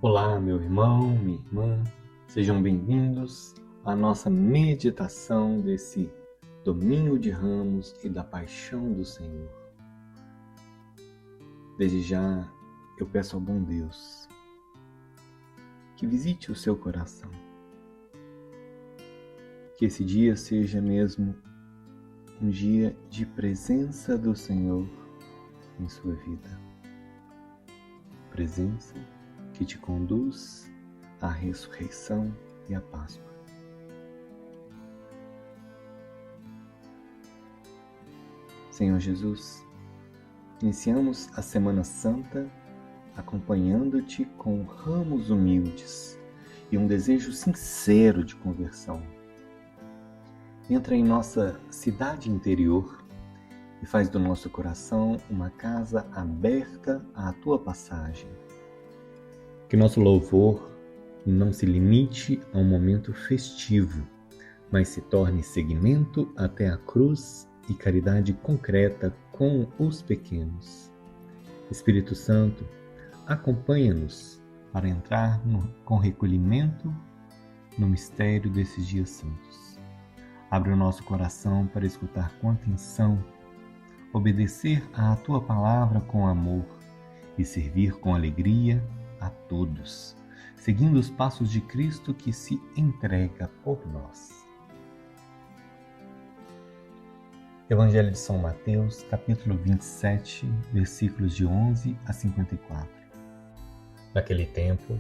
Olá, meu irmão, minha irmã, sejam bem-vindos à nossa meditação desse Domingo de Ramos e da Paixão do Senhor. Desde já, eu peço ao bom Deus que visite o seu coração, que esse dia seja mesmo um dia de presença do Senhor em sua vida. Presença que te conduz à ressurreição e à Páscoa. Senhor Jesus, iniciamos a Semana Santa acompanhando-te com ramos humildes e um desejo sincero de conversão. Entra em nossa cidade interior e faz do nosso coração uma casa aberta à tua passagem. Que nosso louvor não se limite a um momento festivo, mas se torne seguimento até a cruz e caridade concreta com os pequenos. Espírito Santo, acompanha-nos para entrar com recolhimento no mistério desses dias santos. Abre o nosso coração para escutar com atenção, obedecer à tua palavra com amor e servir com alegria a todos, seguindo os passos de Cristo que se entrega por nós. Evangelho de São Mateus, capítulo 27, versículos de 11 a 54. Naquele tempo,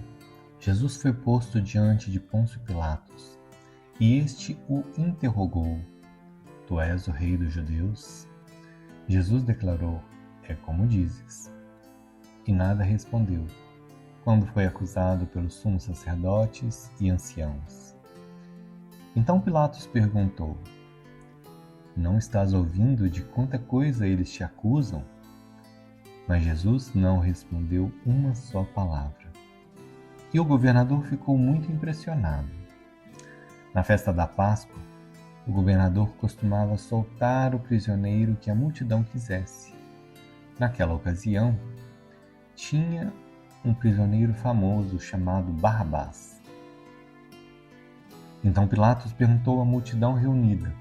Jesus foi posto diante de Pôncio Pilatos, e este o interrogou: Tu és o rei dos judeus? Jesus declarou: É como dizes. E nada respondeu, quando foi acusado pelos sumos sacerdotes e anciãos. Então Pilatos perguntou: Não estás ouvindo de quanta coisa eles te acusam? Mas Jesus não respondeu uma só palavra. E o governador ficou muito impressionado. Na festa da Páscoa, o governador costumava soltar o prisioneiro que a multidão quisesse. Naquela ocasião, tinha um prisioneiro famoso chamado Barrabás. Então Pilatos perguntou à multidão reunida: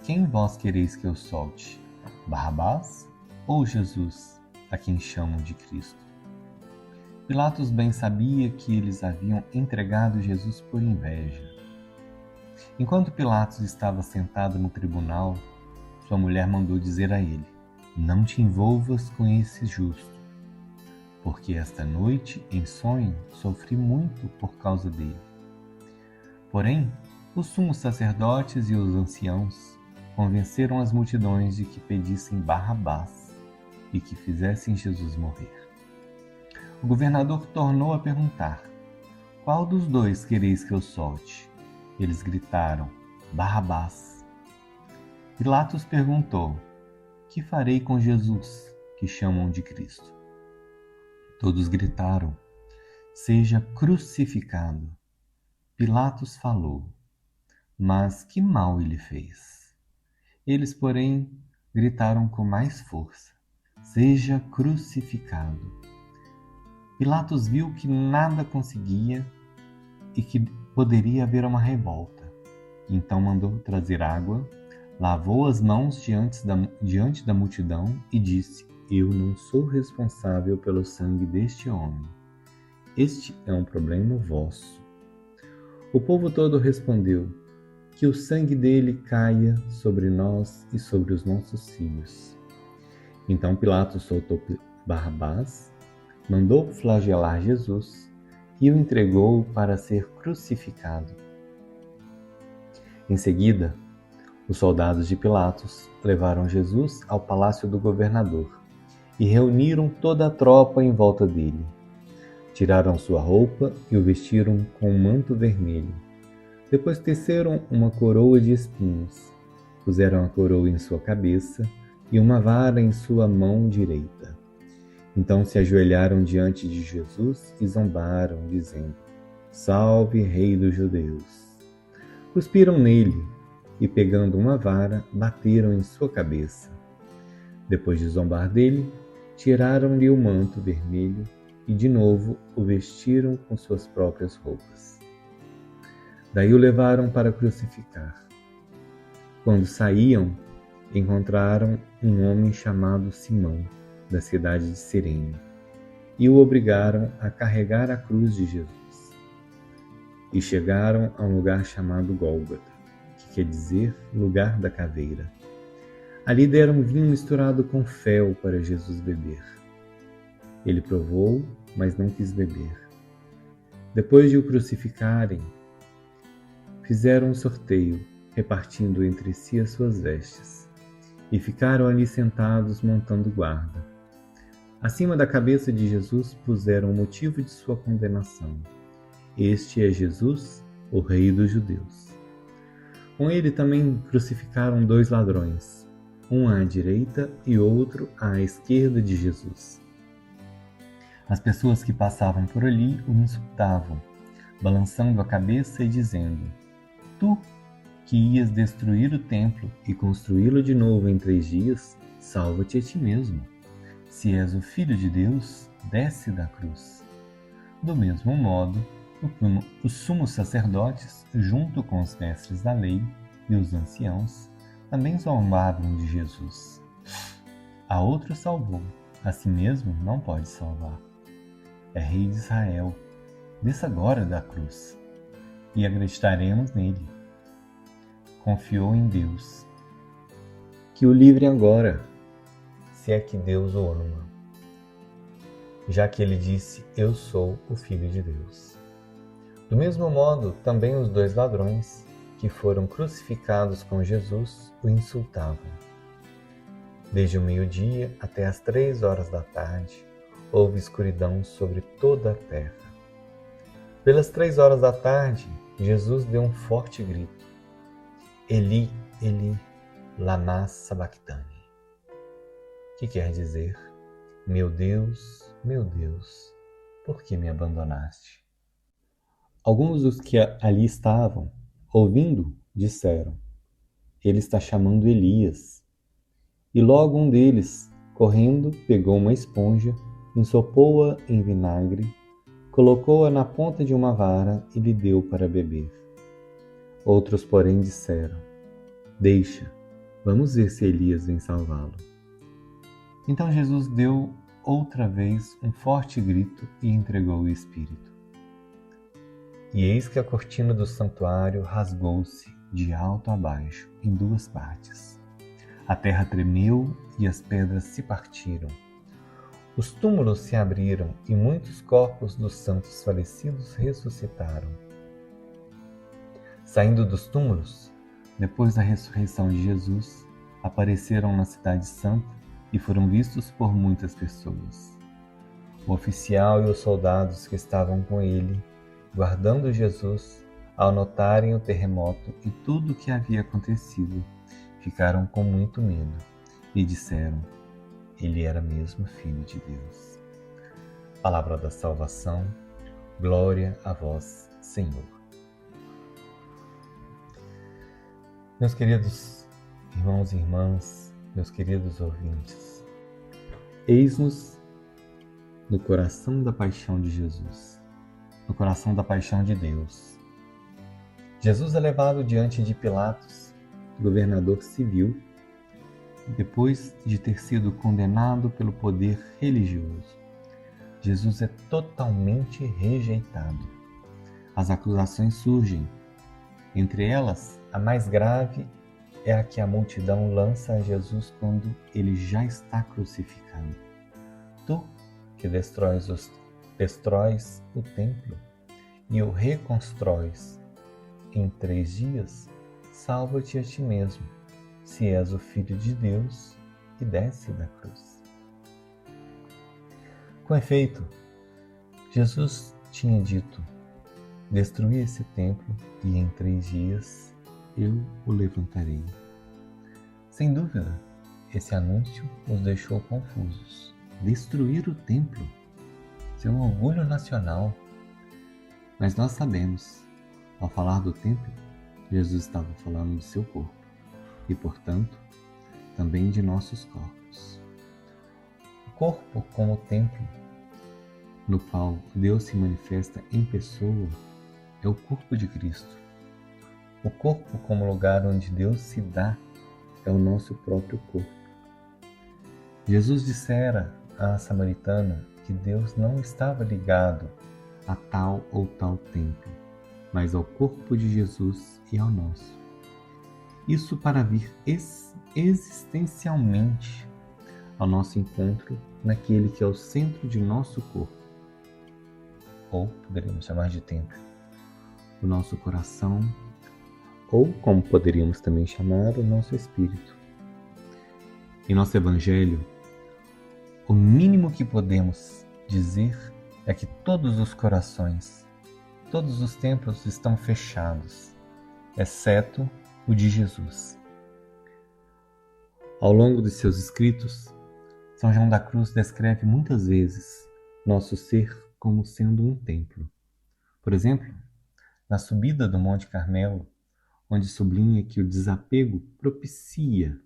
Quem vós quereis que eu solte? Barrabás ou Jesus, a quem chamam de Cristo? Pilatos bem sabia que eles haviam entregado Jesus por inveja. Enquanto Pilatos estava sentado no tribunal, sua mulher mandou dizer a ele: Não te envolvas com esse justo, porque esta noite, em sonho, sofri muito por causa dele. Porém, os sumos sacerdotes e os anciãos convenceram as multidões de que pedissem Barrabás e que fizessem Jesus morrer. O governador tornou a perguntar: Qual dos dois quereis que eu solte? Eles gritaram: Barrabás. Pilatos perguntou: Que farei com Jesus, que chamam de Cristo? Todos gritaram: Seja crucificado. Pilatos falou: Mas que mal ele fez? Eles, porém, gritaram com mais força: Seja crucificado. Pilatos viu que nada conseguia e que poderia haver uma revolta. Então mandou trazer água, lavou as mãos diante da multidão e disse: Eu não sou responsável pelo sangue deste homem. Este é um problema vosso. O povo todo respondeu: Que o sangue dele caia sobre nós e sobre os nossos filhos. Então Pilatos soltou Barrabás, mandou flagelar Jesus e o entregou para ser crucificado. Em seguida, os soldados de Pilatos levaram Jesus ao palácio do governador e reuniram toda a tropa em volta dele. Tiraram sua roupa e o vestiram com um manto vermelho. Depois teceram uma coroa de espinhos, puseram a coroa em sua cabeça e uma vara em sua mão direita. Então se ajoelharam diante de Jesus e zombaram, dizendo: Salve, Rei dos Judeus! Cuspiram nele e, pegando uma vara, bateram em sua cabeça. Depois de zombar dele, tiraram-lhe o manto vermelho e de novo o vestiram com suas próprias roupas. Daí o levaram para crucificar. Quando saíam, encontraram um homem chamado Simão, da cidade de Cirene, e o obrigaram a carregar a cruz de Jesus. E chegaram a um lugar chamado Gólgota, que quer dizer lugar da caveira. Ali deram vinho misturado com fel para Jesus beber. Ele provou, mas não quis beber. Depois de o crucificarem, fizeram um sorteio, repartindo entre si as suas vestes, e ficaram ali sentados montando guarda. Acima da cabeça de Jesus puseram o motivo de sua condenação. Este é Jesus, o Rei dos Judeus. Com ele também crucificaram 2 ladrões, um à direita e outro à esquerda de Jesus. As pessoas que passavam por ali o insultavam, balançando a cabeça e dizendo: Tu, que ias destruir o templo e construí-lo de novo em 3 dias, salva-te a ti mesmo. Se és o Filho de Deus, desce da cruz. Do mesmo modo, os sumos sacerdotes, junto com os mestres da lei e os anciãos, também zombavam de Jesus. A outro salvou, a si mesmo não pode salvar. É Rei de Israel, desça agora da cruz, e acreditaremos nele. Confiou em Deus. Que o livre agora, se é que Deus o ama, já que ele disse: Eu sou o Filho de Deus. Do mesmo modo, também os 2 ladrões, que foram crucificados com Jesus, o insultavam. Desde o meio-dia até as 3 horas da tarde, houve escuridão sobre toda a terra. Pelas 3 horas da tarde, Jesus deu um forte grito: Eli, Eli, lama sabachthani, que quer dizer: meu Deus, por que me abandonaste? Alguns dos que ali estavam, ouvindo, disseram: Ele está chamando Elias. E logo um deles, correndo, pegou uma esponja, ensopou-a em vinagre, colocou-a na ponta de uma vara e lhe deu para beber. Outros, porém, disseram: Deixa, vamos ver se Elias vem salvá-lo. Então Jesus deu outra vez um forte grito e entregou o Espírito. E eis que a cortina do santuário rasgou-se de alto a baixo em 2 partes. A terra tremeu e as pedras se partiram. Os túmulos se abriram e muitos corpos dos santos falecidos ressuscitaram. Saindo dos túmulos, depois da ressurreição de Jesus, apareceram na cidade santa e foram vistos por muitas pessoas. O oficial e os soldados que estavam com ele, guardando Jesus, ao notarem o terremoto e tudo o que havia acontecido, ficaram com muito medo e disseram: Ele era mesmo Filho de Deus. Palavra da salvação, glória a vós, Senhor. Meus queridos irmãos e irmãs, meus queridos ouvintes, eis-nos no coração da paixão de Jesus, no coração da paixão de Deus. Jesus é levado diante de Pilatos, governador civil, depois de ter sido condenado pelo poder religioso. Jesus é totalmente rejeitado. As acusações surgem. Entre elas, a mais grave é a que a multidão lança a Jesus quando ele já está crucificado. Tu, que destróis o templo e o reconstróis em 3 dias, salva-te a ti mesmo, se és o Filho de Deus, e desce da cruz. Com efeito, Jesus tinha dito: destruí esse templo e em 3 dias eu o levantarei. Sem dúvida, esse anúncio nos deixou confusos. Destruir o templo, seu orgulho nacional. Mas nós sabemos, ao falar do templo, Jesus estava falando do seu corpo e, portanto, também de nossos corpos. O corpo como templo no qual Deus se manifesta em pessoa, é o corpo de Cristo. O corpo como lugar onde Deus se dá é o nosso próprio corpo. Jesus dissera à samaritana que Deus não estava ligado a tal ou tal templo, mas ao corpo de Jesus e ao nosso. Isso para vir existencialmente ao nosso encontro naquele que é o centro de nosso corpo, ou poderíamos chamar de templo, o nosso coração, ou como poderíamos também chamar, o nosso espírito. Em nosso Evangelho, o mínimo que podemos dizer é que todos os corações, todos os templos estão fechados, exceto o de Jesus. Ao longo de seus escritos, São João da Cruz descreve muitas vezes nosso ser como sendo um templo. Por exemplo, na subida do Monte Carmelo, onde sublinha que o desapego propicia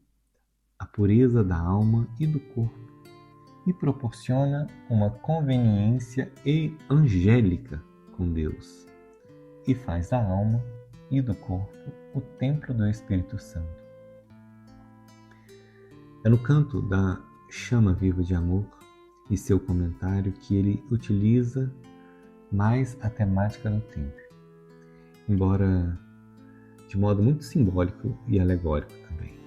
a pureza da alma e do corpo e proporciona uma conveniência angélica com Deus e faz da alma e do corpo o templo do Espírito Santo. É no canto da Chama Viva de Amor e seu comentário que ele utiliza mais a temática do templo, embora de modo muito simbólico e alegórico também.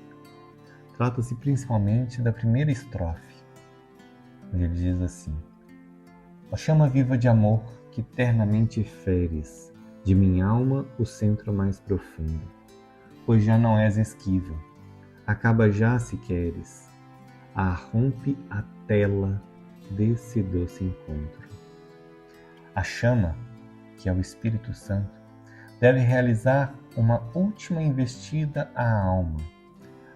Trata-se principalmente da primeira estrofe, onde ele diz assim: ó chama viva de amor que eternamente feres de minha alma o centro mais profundo, pois já não és esquiva, acaba já se queres, rompe a tela desse doce encontro. A chama, que é o Espírito Santo, deve realizar uma última investida à alma,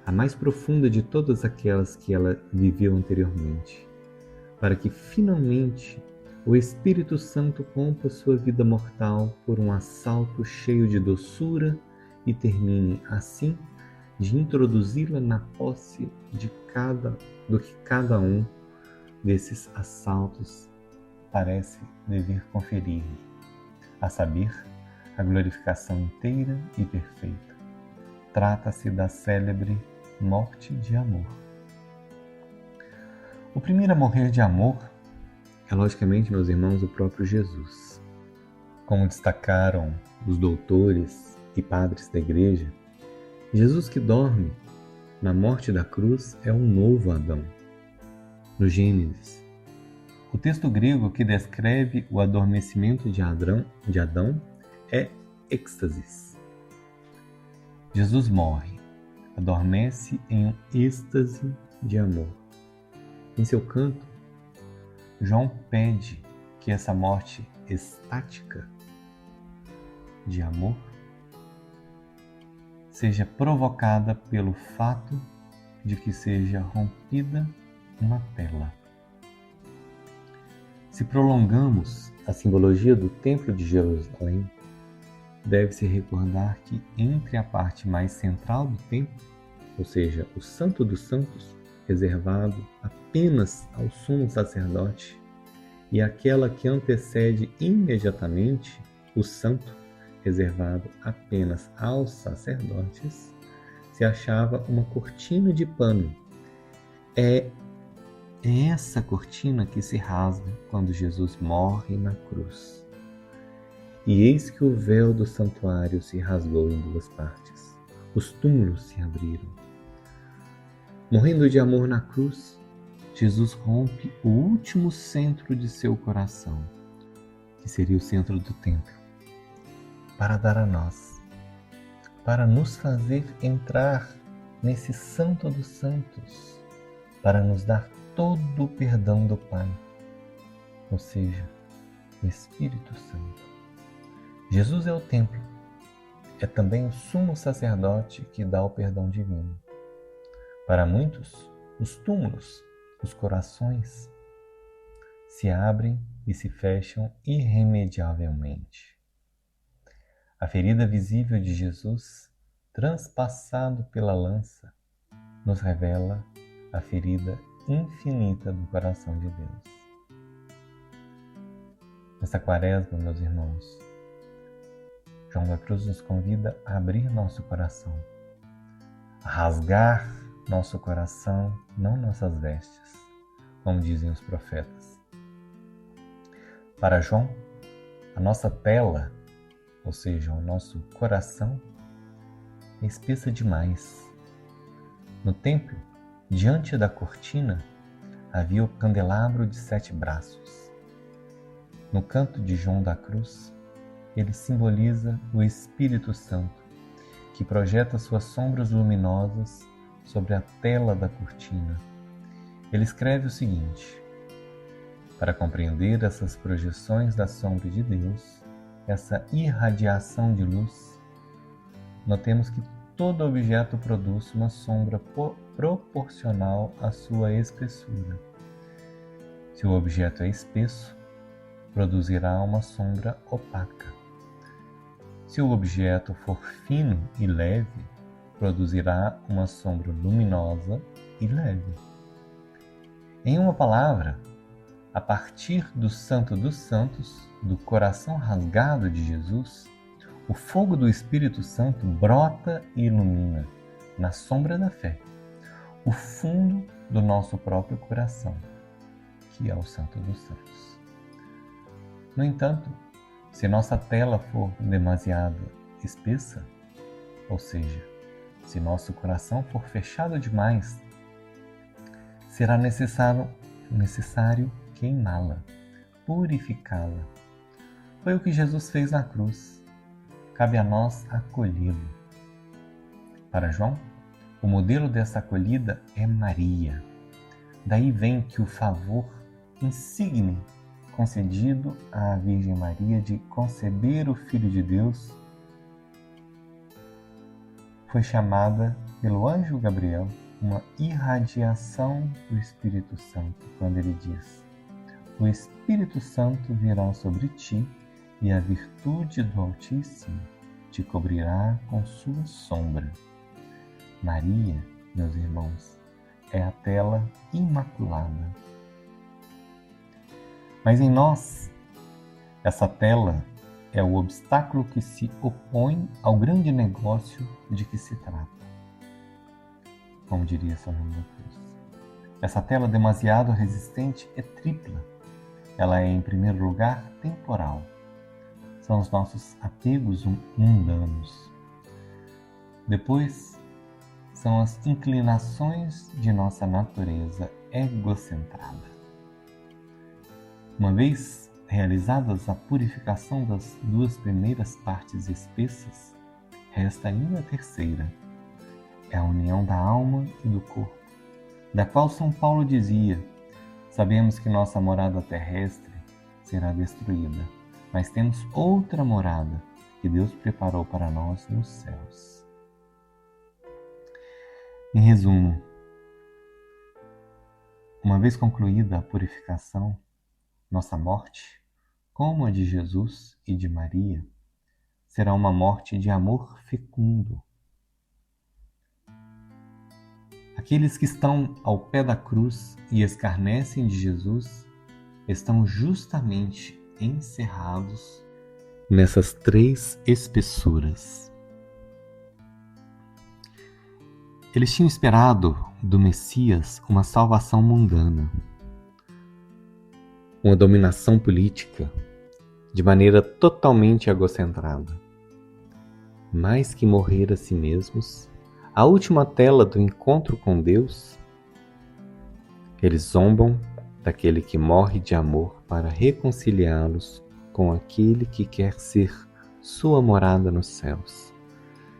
a mais profunda de todas aquelas que ela viveu anteriormente, para que finalmente o Espírito Santo rompa sua vida mortal por um assalto cheio de doçura e termine, assim, de introduzi-la na posse do que cada um desses assaltos parece dever conferir-lhe, a saber, a glorificação inteira e perfeita. Trata-se da célebre morte de amor. O primeiro a morrer de amor é, logicamente, meus irmãos, o próprio Jesus. Como destacaram os doutores e padres da Igreja, Jesus que dorme na morte da cruz é um novo Adão. No Gênesis, o texto grego que descreve o adormecimento de Adão é êxtasis. Jesus morre, adormece em um êxtase de amor. Em seu canto, João pede que essa morte estática de amor seja provocada pelo fato de que seja rompida uma tela. Se prolongamos a simbologia do Templo de Jerusalém, deve-se recordar que entre a parte mais central do templo, ou seja, o Santo dos Santos, reservado apenas ao sumo sacerdote, e aquela que antecede imediatamente o Santo, reservado apenas aos sacerdotes, se achava uma cortina de pano. É essa cortina que se rasga quando Jesus morre na cruz. E eis que o véu do santuário se rasgou em duas partes. Os túmulos se abriram. Morrendo de amor na cruz, Jesus rompe o último centro de seu coração, que seria o centro do templo, para dar a nós, para nos fazer entrar nesse Santo dos Santos, para nos dar todo o perdão do Pai, ou seja, o Espírito Santo. Jesus é o templo, é também o sumo sacerdote que dá o perdão divino. Para muitos, os túmulos, os corações, se abrem e se fecham irremediavelmente. A ferida visível de Jesus, transpassado pela lança, nos revela a ferida infinita do coração de Deus. Nesta quaresma, meus irmãos, João da Cruz nos convida a abrir nosso coração, a rasgar nosso coração, não nossas vestes, como dizem os profetas. Para João, a nossa tela, ou seja, o nosso coração, é espessa demais. No templo, diante da cortina, havia o candelabro de 7 braços. No canto de João da Cruz, ele simboliza o Espírito Santo, que projeta suas sombras luminosas sobre a tela da cortina. Ele escreve o seguinte: para compreender essas projeções da sombra de Deus, essa irradiação de luz, notemos que todo objeto produz uma sombra proporcional à sua espessura. Se o objeto é espesso, produzirá uma sombra opaca. Se o objeto for fino e leve, produzirá uma sombra luminosa e leve. Em uma palavra, a partir do Santo dos Santos, do coração rasgado de Jesus, o fogo do Espírito Santo brota e ilumina, na sombra da fé, o fundo do nosso próprio coração, que é o Santo dos Santos. No entanto, se nossa tela for demasiado espessa, ou seja, se nosso coração for fechado demais, será necessário queimá-la, purificá-la. Foi o que Jesus fez na cruz. Cabe a nós acolhê-lo. Para João, o modelo dessa acolhida é Maria. Daí vem que o favor insigne concedido à Virgem Maria de conceber o Filho de Deus foi chamada pelo anjo Gabriel uma irradiação do Espírito Santo, quando ele diz: o Espírito Santo virá sobre ti e a virtude do Altíssimo te cobrirá com sua sombra. Maria, meus irmãos, é a tela imaculada. Mas em nós, essa tela é o obstáculo que se opõe ao grande negócio de que se trata. Como diria São João da Cruz. Essa tela demasiado resistente é tripla. Ela é, em primeiro lugar, temporal. São os nossos apegos mundanos. Depois, são as inclinações de nossa natureza egocentrada. Uma vez realizadas a purificação das 2 primeiras partes espessas, resta ainda a terceira. É a união da alma e do corpo, da qual São Paulo dizia: sabemos que nossa morada terrestre será destruída, mas temos outra morada que Deus preparou para nós nos céus. Em resumo, uma vez concluída a purificação, nossa morte, como a de Jesus e de Maria, será uma morte de amor fecundo. Aqueles que estão ao pé da cruz e escarnecem de Jesus estão justamente encerrados nessas 3 espessuras. Eles tinham esperado do Messias uma salvação mundana, uma dominação política de maneira totalmente egocentrada. Mais que morrer a si mesmos, a última tela do encontro com Deus, eles zombam daquele que morre de amor para reconciliá-los com aquele que quer ser sua morada nos céus,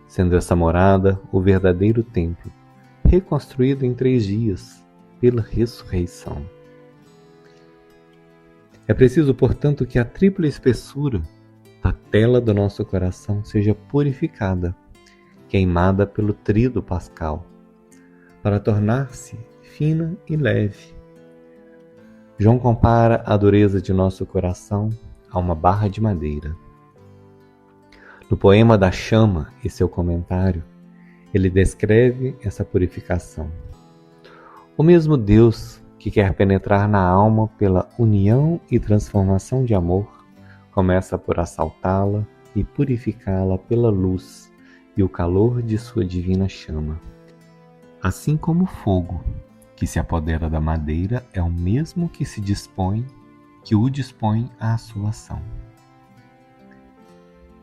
sendo essa morada o verdadeiro templo, reconstruído em 3 dias pela ressurreição. É preciso, portanto, que a tripla espessura da tela do nosso coração seja purificada, queimada pelo trido pascal, para tornar-se fina e leve. João compara a dureza de nosso coração a uma barra de madeira. No poema da Chama e seu comentário, ele descreve essa purificação. O mesmo Deus que quer penetrar na alma pela união e transformação de amor, começa por assaltá-la e purificá-la pela luz e o calor de sua divina chama. Assim como o fogo que se apodera da madeira é o mesmo que o dispõe à sua ação.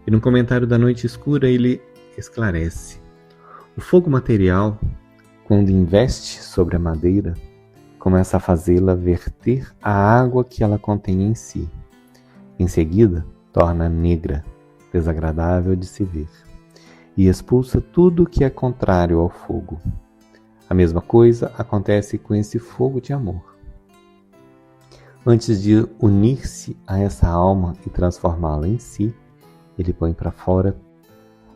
E no comentário da Noite Escura ele esclarece: o fogo material, quando investe sobre a madeira, começa a fazê-la verter a água que ela contém em si. Em seguida, torna negra, desagradável de se ver, e expulsa tudo que é contrário ao fogo. A mesma coisa acontece com esse fogo de amor. Antes de unir-se a essa alma e transformá-la em si, ele põe para fora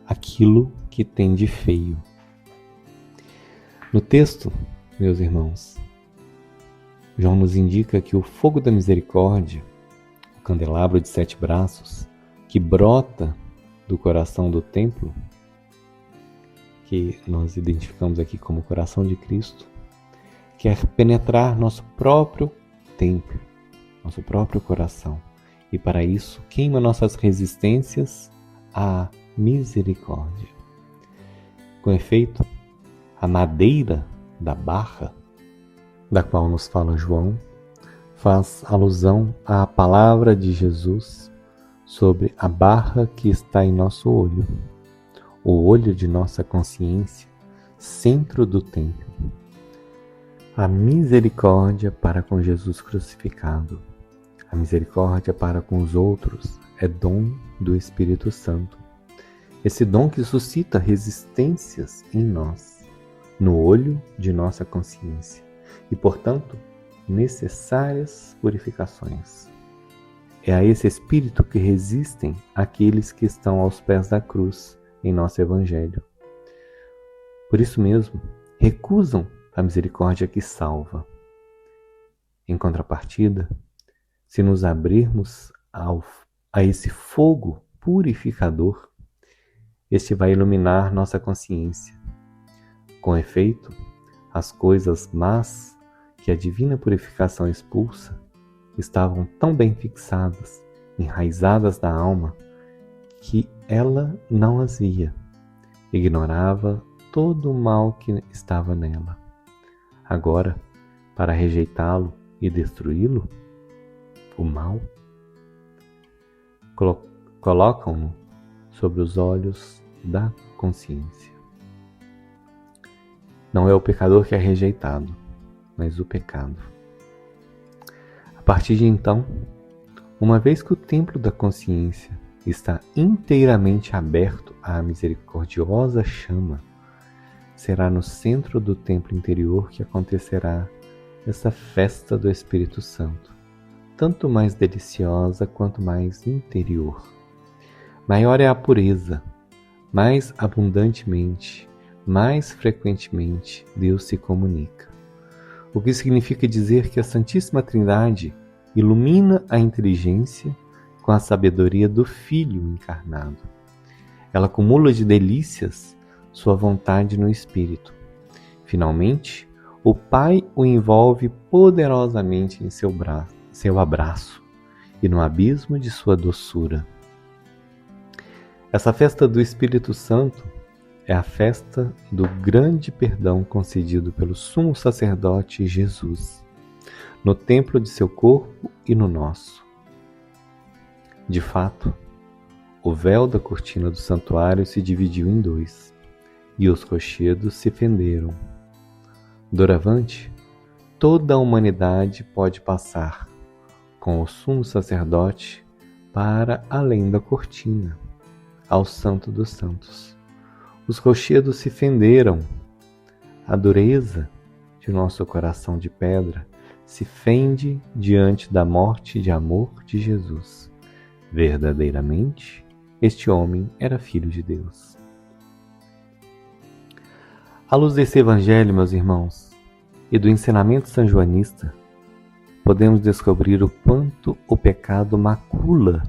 aquilo que tem de feio. No texto, meus irmãos, João nos indica que o fogo da misericórdia, o candelabro de 7 braços, que brota do coração do templo, que nós identificamos aqui como coração de Cristo, quer penetrar nosso próprio templo, nosso próprio coração, e para isso queima nossas resistências à misericórdia. Com efeito, a madeira da barra, da qual nos fala João, faz alusão à palavra de Jesus sobre a barra que está em nosso olho, o olho de nossa consciência, centro do templo. A misericórdia para com Jesus crucificado, a misericórdia para com os outros é dom do Espírito Santo. Esse dom que suscita resistências em nós, no olho de nossa consciência, e, portanto, necessárias purificações. É a esse Espírito que resistem aqueles que estão aos pés da cruz em nosso Evangelho. Por isso mesmo, recusam a misericórdia que salva. Em contrapartida, se nos abrirmos a esse fogo purificador, este vai iluminar nossa consciência. Com efeito, as coisas más que a divina purificação expulsa estavam tão bem fixadas, enraizadas na alma, que ela não as via, ignorava todo o mal que estava nela. Agora, para rejeitá-lo e destruí-lo, o mal, colocam-no sobre os olhos da consciência. Não é o pecador que é rejeitado, mas o pecado. A partir de então, uma vez que o templo da consciência está inteiramente aberto à misericordiosa chama, será no centro do templo interior que acontecerá essa festa do Espírito Santo, tanto mais deliciosa quanto mais interior. Maior é a pureza, mais abundantemente, mais frequentemente Deus se comunica. O que significa dizer que a Santíssima Trindade ilumina a inteligência com a sabedoria do Filho encarnado. Ela acumula de delícias sua vontade no Espírito. Finalmente, o Pai o envolve poderosamente em seu abraço e no abismo de sua doçura. Essa festa do Espírito Santo é a festa do grande perdão concedido pelo sumo sacerdote Jesus, no templo de seu corpo e no nosso. De fato, o véu da cortina do santuário se dividiu em 2, e os rochedos se fenderam. Doravante, toda a humanidade pode passar, com o sumo sacerdote, para além da cortina, ao Santo dos Santos. Os rochedos se fenderam. A dureza de nosso coração de pedra se fende diante da morte de amor de Jesus. Verdadeiramente, este homem era filho de Deus. À luz desse Evangelho, meus irmãos, e do ensinamento sanjoanista, podemos descobrir o quanto o pecado macula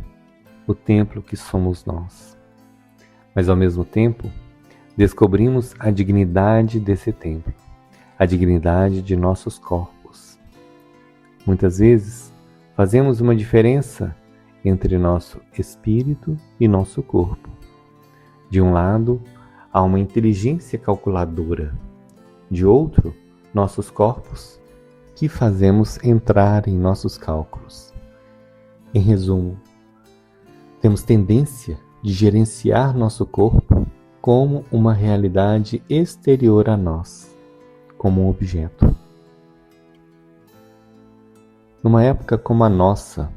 o templo que somos nós. Mas, ao mesmo tempo, descobrimos a dignidade desse templo, a dignidade de nossos corpos. Muitas vezes, fazemos uma diferença entre nosso espírito e nosso corpo. De um lado, há uma inteligência calculadora, de outro, nossos corpos, que fazemos entrar em nossos cálculos. Em resumo, temos tendência de gerenciar nosso corpo como uma realidade exterior a nós, como um objeto. Numa época como a nossa,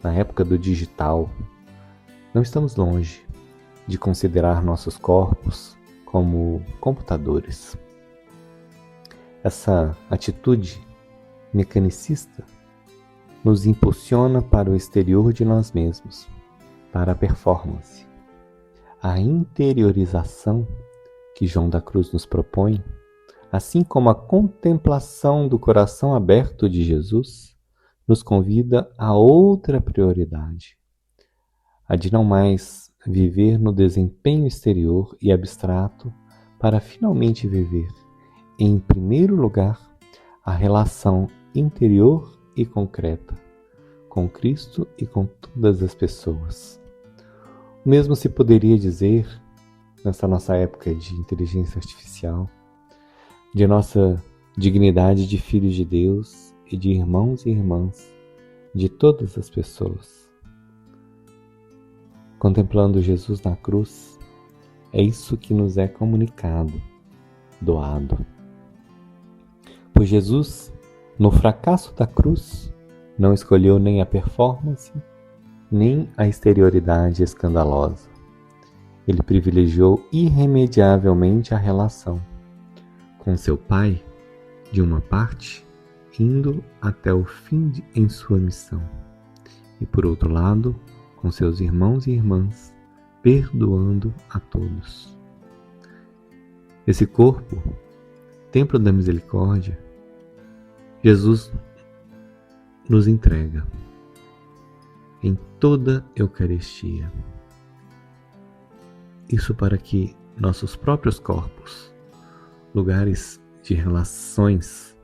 na época do digital, não estamos longe de considerar nossos corpos como computadores. Essa atitude mecanicista nos impulsiona para o exterior de nós mesmos, para a performance. A interiorização que João da Cruz nos propõe, assim como a contemplação do coração aberto de Jesus, nos convida a outra prioridade, a de não mais viver no desempenho exterior e abstrato para finalmente viver, em primeiro lugar, a relação interior e concreta com Cristo e com todas as pessoas. O mesmo se poderia dizer, nessa nossa época de inteligência artificial, de nossa dignidade de filhos de Deus e de irmãos e irmãs, de todas as pessoas. Contemplando Jesus na cruz, é isso que nos é comunicado, doado. Pois Jesus, no fracasso da cruz, não escolheu nem a performance, nem a exterioridade escandalosa. Ele privilegiou irremediavelmente a relação com seu Pai, de uma parte, indo até o fim em sua missão, e por outro lado, com seus irmãos e irmãs, perdoando a todos. Esse corpo, templo da misericórdia, Jesus nos entrega em toda Eucaristia. Isso para que nossos próprios corpos, lugares de relações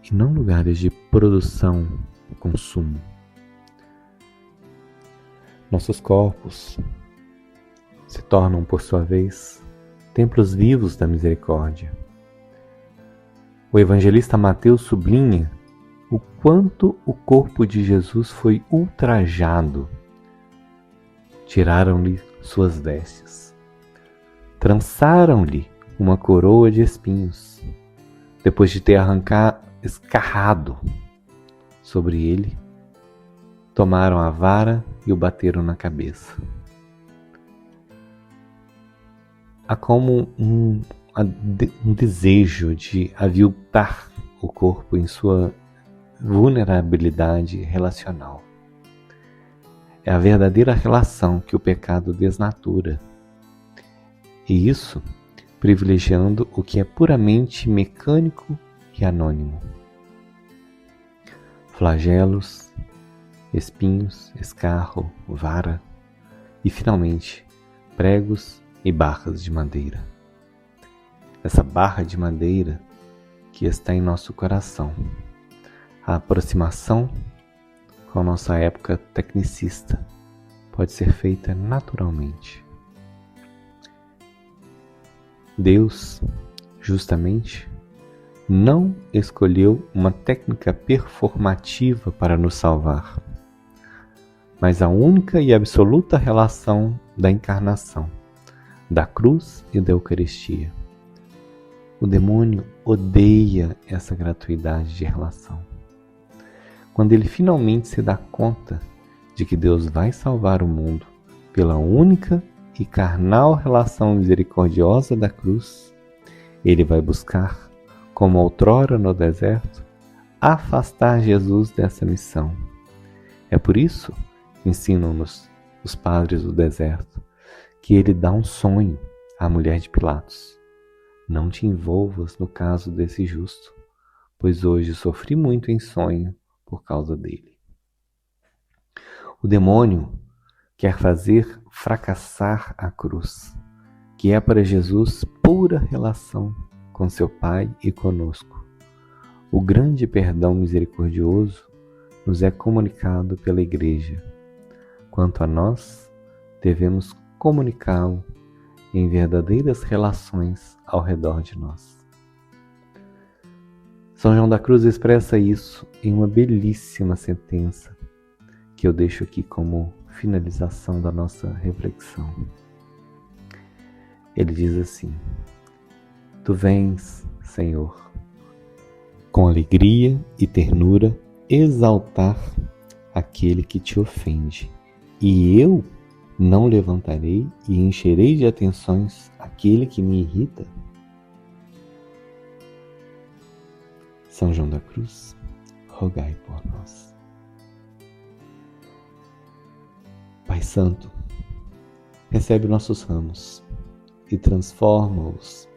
e não lugares de produção, consumo. Nossos corpos se tornam, por sua vez, templos vivos da misericórdia. O evangelista Mateus sublinha o quanto o corpo de Jesus foi ultrajado. Tiraram-lhe suas vestes, trançaram-lhe uma coroa de espinhos, depois de ter escarrado sobre ele, tomaram a vara e o bateram na cabeça. Há como um desejo de aviltar o corpo em sua vulnerabilidade relacional. É a verdadeira relação que o pecado desnatura. E isso privilegiando o que é puramente mecânico e anônimo. Flagelos, espinhos, escarro, vara e, finalmente, pregos e barras de madeira. Essa barra de madeira que está em nosso coração. A aproximação com a nossa época tecnicista pode ser feita naturalmente. Deus, justamente, não escolheu uma técnica performativa para nos salvar, mas a única e absoluta relação da encarnação, da cruz e da Eucaristia. O demônio odeia essa gratuidade de relação. Quando ele finalmente se dá conta de que Deus vai salvar o mundo pela única e carnal relação misericordiosa da cruz, ele vai buscar, como outrora no deserto, afastar Jesus dessa missão. É por isso, ensinam-nos os padres do deserto, que ele dá um sonho à mulher de Pilatos. Não te envolvas no caso desse justo, pois hoje sofri muito em sonho por causa dele. O demônio quer fazer fracassar a cruz, que é para Jesus pura relação com seu Pai e conosco. O grande perdão misericordioso nos é comunicado pela Igreja. quanto a nós, devemos comunicá-lo em verdadeiras relações ao redor de nós. São João da Cruz expressa isso em uma belíssima sentença que eu deixo aqui como finalização da nossa reflexão. Ele diz assim: Tu vens, Senhor, com alegria e ternura exaltar aquele que te ofende, e eu não levantarei e encherei de atenções aquele que me irrita. São João da Cruz, rogai por nós. Pai Santo, recebe nossos ramos e transforma-os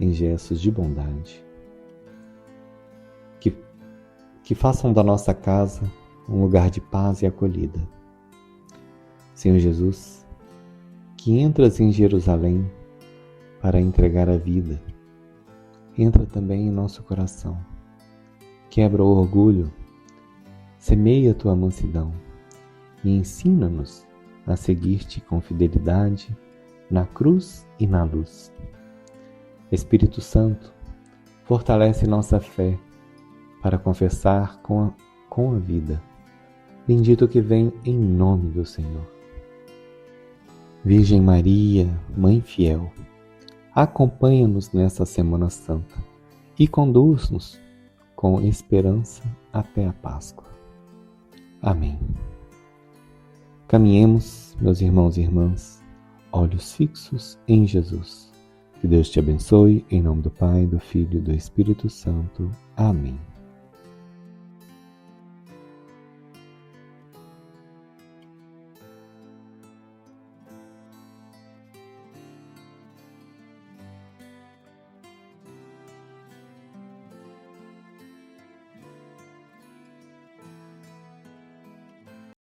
em gestos de bondade, que façam da nossa casa um lugar de paz e acolhida. Senhor Jesus, que entras em Jerusalém para entregar a vida, entra também em nosso coração. Quebra o orgulho, semeia a tua mansidão e ensina-nos a seguir-te com fidelidade na cruz e na luz. Espírito Santo, fortalece nossa fé para confessar com a vida. Bendito que vem em nome do Senhor. Virgem Maria, Mãe fiel, acompanha-nos nessa Semana Santa e conduz-nos com esperança até a Páscoa. Amém. Caminhemos, meus irmãos e irmãs, olhos fixos em Jesus. Que Deus te abençoe, em nome do Pai, do Filho e do Espírito Santo. Amém.